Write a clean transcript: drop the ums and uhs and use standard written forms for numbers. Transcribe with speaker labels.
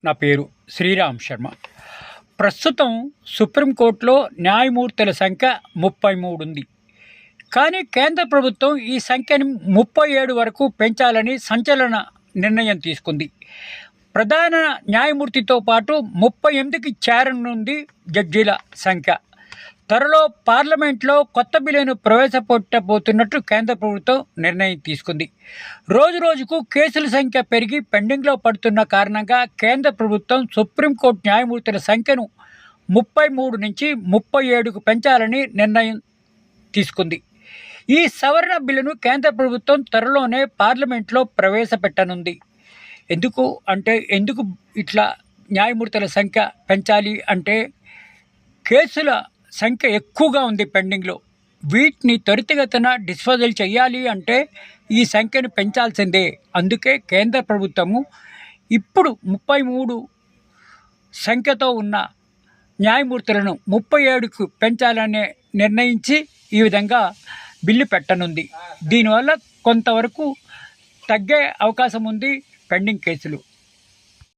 Speaker 1: నా పేరు శ్రీరామ్ శర్మ. ప్రస్తుతం సుప్రీంకోర్టులో న్యాయమూర్తుల సంఖ్య 33 ఉంది. కానీ కేంద్ర ప్రభుత్వం ఈ సంఖ్యను 37 వరకు పెంచాలని సంచలన నిర్ణయం తీసుకుంది. ప్రధాన న్యాయమూర్తితో పాటు 38కి చేరనుంది జడ్జీల సంఖ్య. త్వరలో పార్లమెంట్లో కొత్త బిల్లును ప్రవేశపెట్టబోతున్నట్టు కేంద్ర ప్రభుత్వం నిర్ణయం తీసుకుంది. రోజుకు కేసుల సంఖ్య పెరిగి పెండింగ్లో పడుతున్న కారణంగా కేంద్ర ప్రభుత్వం సుప్రీంకోర్టు న్యాయమూర్తుల సంఖ్యను 33 నుంచి 37కు పెంచాలని నిర్ణయం తీసుకుంది. ఈ సవరణ బిల్లును కేంద్ర ప్రభుత్వం త్వరలోనే పార్లమెంట్లో ప్రవేశపెట్టనుంది. ఎందుకు ఇట్లా న్యాయమూర్తుల సంఖ్య పెంచాలి అంటే, కేసుల సంఖ్య ఎక్కువగా ఉంది పెండింగ్లో. వీటిని త్వరితగతిన డిస్పోజల్ చేయాలి అంటే ఈ సంఖ్యను పెంచాల్సిందే. అందుకే కేంద్ర ప్రభుత్వము ఇప్పుడు 33 సంఖ్యతో ఉన్న న్యాయమూర్తులను 37కు పెంచాలని నిర్ణయించి ఈ విధంగా బిల్లు పెట్టనుంది. దీనివల్ల కొంతవరకు తగ్గే అవకాశం ఉంది పెండింగ్ కేసులు.